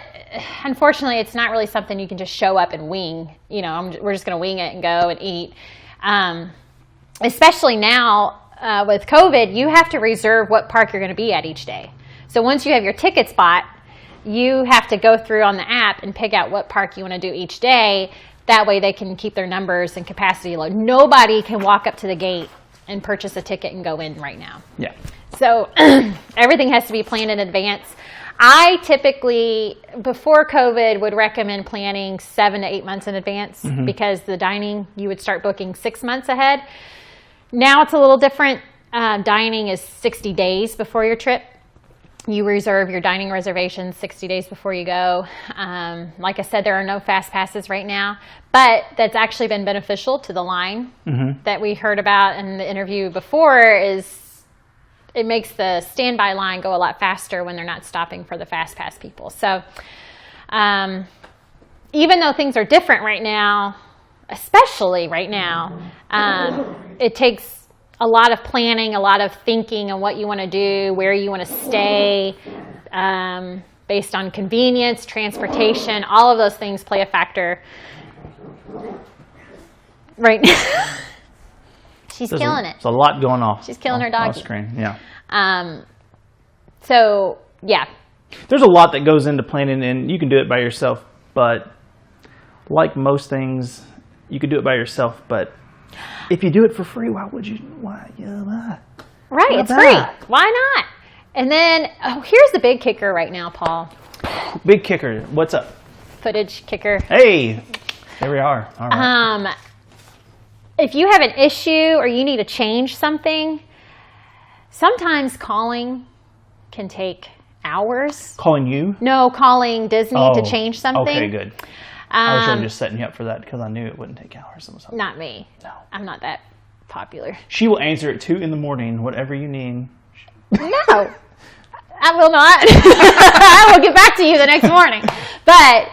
unfortunately, it's not really something you can just show up and wing. We're just going to wing it and go and eat. Especially now with COVID, you have to reserve what park you're going to be at each day. So once you have your ticket spot, you have to go through on the app and pick out what park you want to do each day. That way they can keep their numbers and capacity low. Nobody can walk up to the gate and purchase a ticket and go in right now. Yeah. So everything has to be planned in advance. I typically, before COVID, would recommend planning 7 to 8 months in advance because the dining, you would start booking 6 months ahead. Now it's a little different. Dining is 60 days before your trip. You reserve your dining reservations 60 days before you go. Like I said, there are no fast passes right now, but that's actually been beneficial to the line that we heard about in the interview before. Is it makes the standby line go a lot faster when they're not stopping for the fast pass people. So even though things are different right now, especially right now, it takes a lot of planning, a lot of thinking on what you want to do, where you want to stay, based on convenience, transportation, all of those things play a factor. Right now. She's killing it. There's a lot going off. She's killing her doggy. Off screen, yeah. So, yeah. There's a lot that goes into planning, and you can do it by yourself, but like most things, you can do it by yourself, but if you do it for free, why would you? Why? Right, it's free. Why not? And then, here's the big kicker right now, Paul. Big kicker. What's up? Footage kicker. Hey, there we are. All right. If you have an issue or you need to change something, sometimes calling can take hours. Calling you? No, calling Disney to change something. Okay, good. I was really just setting you up for that because I knew it wouldn't take hours. Not me. No. I'm not that popular. She will answer at 2 a.m, whatever you need. No, I will not. I will get back to you the next morning. But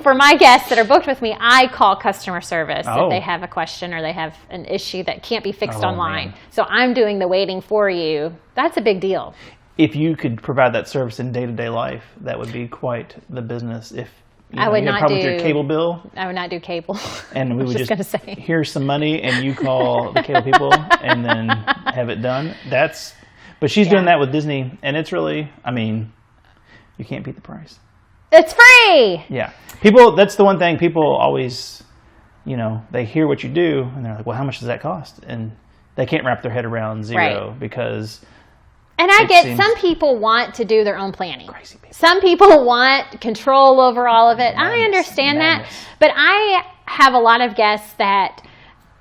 for my guests that are booked with me, I call customer service if they have a question or they have an issue that can't be fixed online. Man. So I'm doing the waiting for you. That's a big deal. If you could provide that service in day-to-day life, that would be quite the business. If I would not do with your cable bill. I would not do cable. And we would just here's some money, and you call the cable people, and then have it done. But she's doing that with Disney, and it's really, you can't beat the price. It's free. Yeah, that's the one thing people always, they hear what you do, and they're like, well, how much does that cost? And they can't wrap their head around zero because. And I get some people want to do their own planning. Crazy people. Some people want control over all of it. I understand that. But I have a lot of guests that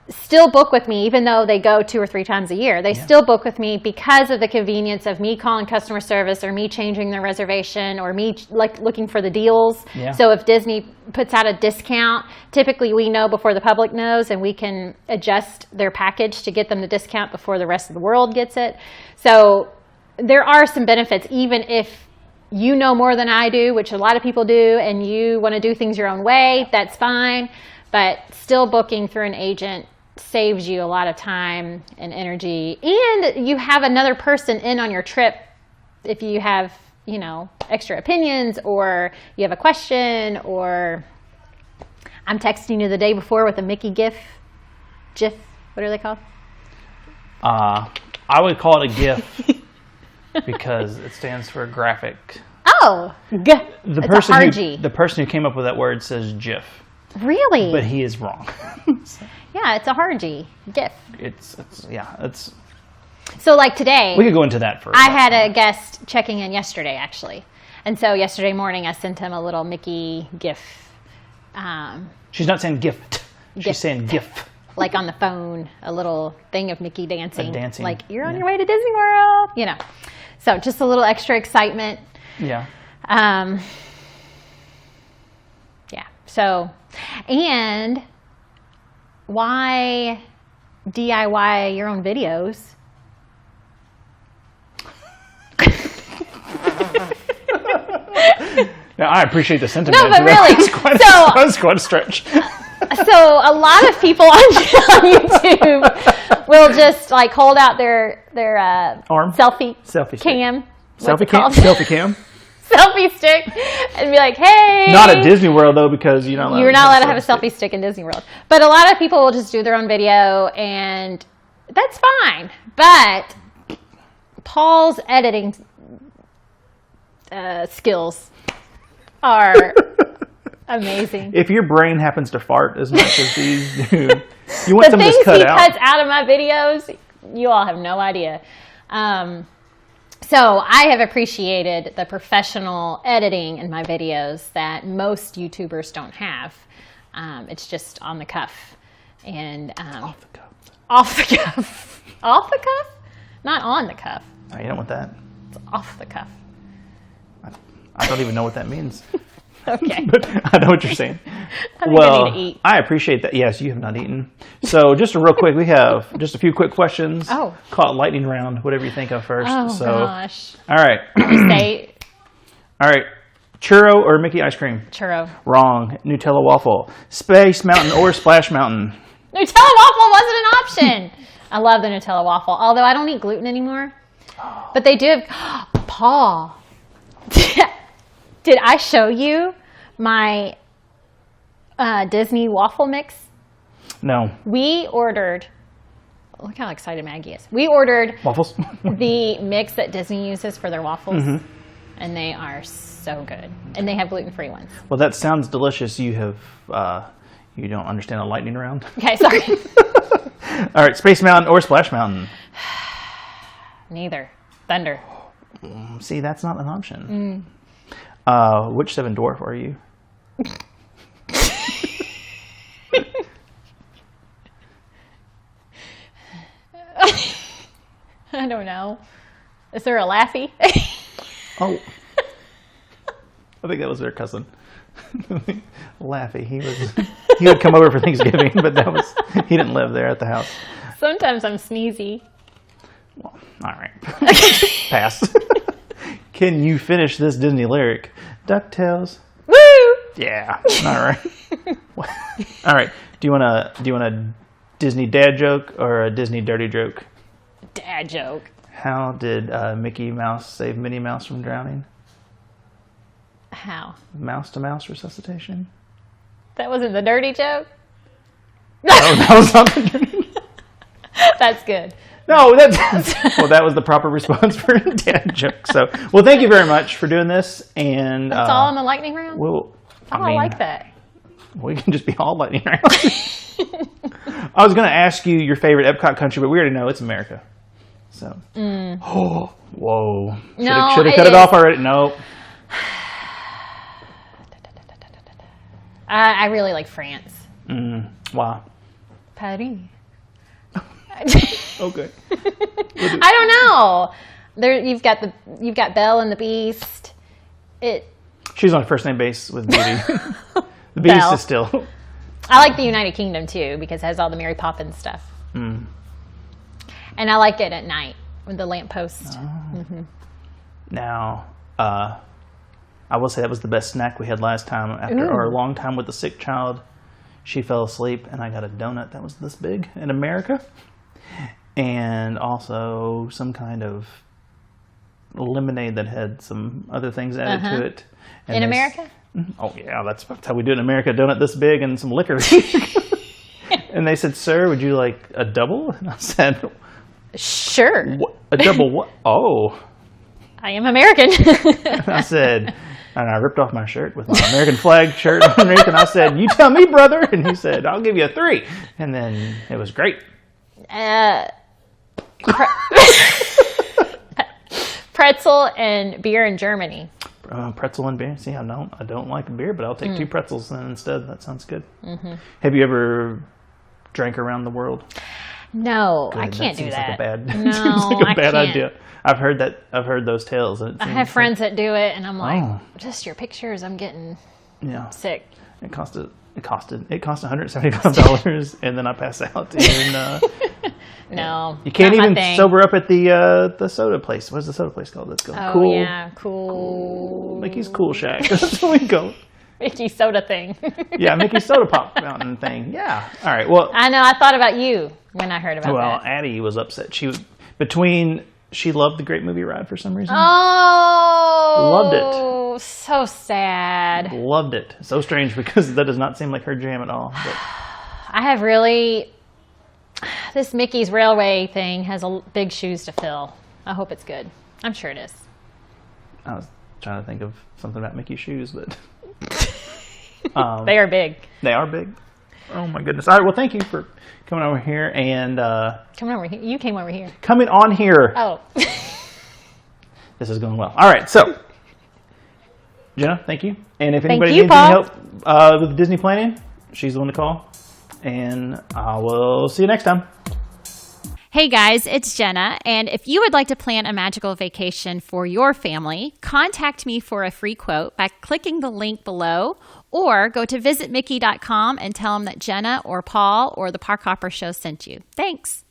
still book with me, even though they go 2 or 3 times a year. They still book with me because of the convenience of me calling customer service or me changing their reservation or me looking for the deals. Yeah. So if Disney puts out a discount, typically we know before the public knows, and we can adjust their package to get them the discount before the rest of the world gets it. So there are some benefits, even if you know more than I do, which a lot of people do, and you want to do things your own way, that's fine. But still booking through an agent saves you a lot of time and energy. And you have another person in on your trip if you have, extra opinions or you have a question, or I'm texting you the day before with a Mickey GIF, what are they called? I would call it a GIF. Because it stands for graphic. Oh, The person who came up with that word says GIF. Really? But he is wrong. Yeah, it's a hard G. GIF. It's. So like today, We could go into that first. I had a guest checking in yesterday, actually. And so yesterday morning, I sent him a little Mickey GIF. She's not saying gift. She's Gift. saying GIF. Like on the phone, a little thing of Mickey dancing. Dancing. Like, you're on your way to Disney World, So just a little extra excitement. Yeah. Yeah. So, and why DIY your own videos? Now, I appreciate the sentiment. No, but really. That was quite a stretch. So a lot of people on YouTube will just like hold out their Arm? selfie Selfie stick. cam. Selfie cam? Selfie cam? Selfie stick and be like, hey. Not at Disney World, though, because you're not allowed to have a selfie stick in Disney World. But a lot of people will just do their own video, and that's fine. But Paul's editing skills are amazing. If your brain happens to fart as much as these do, you want some of this cut The things he out. cuts out of my videos, you all have no idea. So I have appreciated the professional editing in my videos that most YouTubers don't have. It's just on the cuff. And Off the cuff. off the cuff. Off the cuff? Not on the cuff. Oh, you don't want that. It's off the cuff. I don't even know what that means. Okay. But I know what you're saying. I think I need to eat. I appreciate that. Yes, you have not eaten. So just real quick, we have just a few quick questions. Oh. Call it lightning round, whatever you think of first. Oh, so, gosh. All right. Say All right. Churro or Mickey ice cream? churro. Wrong. Nutella waffle. Space Mountain or Splash Mountain? Nutella waffle wasn't an option. I love the Nutella waffle, although I don't eat gluten anymore. But they do have... Paul, did I show you my Disney waffle mix? No. We ordered... Look how excited Maggie is. We ordered Waffles? the mix that Disney uses for their waffles, and they are so good. And they have gluten-free ones. Well, that sounds delicious. You have... you don't understand a lightning round? Okay, sorry. All right. Space Mountain or Splash Mountain? Neither. Thunder. See, that's not an option. Which Seven Dwarf are you? I don't know. Is there a Laffy? Oh. I think that was their cousin. Laffy. He would come over for Thanksgiving, but he didn't live there at the house. Sometimes I'm sneezy. Well, all right. Pass. Can you finish this Disney lyric? DuckTales. Woo! Yeah. All right. All right. Do you want a Disney dad joke or a Disney dirty joke? Dad joke. How did Mickey Mouse save Minnie Mouse from drowning? How? Mouse-to-mouse resuscitation. That wasn't the dirty joke? That was not the dirty. That's good. No, that was the proper response for a dad joke. So, well, thank you very much for doing this. And That's all in the lightning round? I like that. We can just be all lightning rounds. I was going to ask you your favorite Epcot country, but we already know it's America. So, oh, whoa. Should have cut it off already. Nope. I really like France. Wow. Paris. Okay. I don't know. You've got Belle and the Beast. She's on a first name base with Beauty. The Beast Belle. is still. I like the United Kingdom too because it has all the Mary Poppins stuff. And I like it at night with the lamppost. Now, I will say that was the best snack we had last time. After our long time with the sick child, she fell asleep, and I got a donut that was this big in America, and also some kind of lemonade that had some other things added to it. And In America? Oh, yeah, that's how we do it in America. A donut this big and some liquor. And they said, "Sir, would you like a double?" And I said, Sure. "What? A double what?" Oh. I am American. And I said, And I ripped off my shirt with my American flag shirt underneath, and I said, "You tell me, brother." And he said, "I'll give you a 3." And then it was great. Pretzel and beer in Germany. Pretzel and beer. See, I don't like beer, but I'll take 2 pretzels then instead. That sounds good. Mm-hmm. Have you ever drank around the world? No, Good. I can't do that. Seems like a bad idea. I've heard those tales. I have friends that do it, and I'm like, just your pictures, I'm getting sick. It cost $175, and then I pass out. And, no, you can't even sober up at the soda place. What's the soda place called? Let's go. Oh, Cool. yeah, Cool. Mickey's Cool Shack. That's what we go. Mickey's soda thing. Yeah, Mickey's soda pop fountain thing. Yeah. All right. Well, I know. I thought about you when I heard about that. Well, Addie was upset. She loved the Great Movie Ride for some reason. Oh, loved it. So sad. Loved it. So strange because that does not seem like her jam at all. But. I have this Mickey's Railway thing has big shoes to fill. I hope it's good. I'm sure it is. I was trying to think of something about Mickey's shoes, but they are big. They are big. Oh my goodness! All right. Well, thank you for coming over here and coming over here. You came over here. Coming on here. Oh. This is going well. All right. So, Jenna, thank you. And if anybody needs any help with Disney planning, she's the one to call. And I will see you next time. Hey guys, it's Jenna, and if you would like to plan a magical vacation for your family, contact me for a free quote by clicking the link below, or go to visitmickey.com and tell them that Jenna or Paul or the Park Hopper Show sent you. Thanks.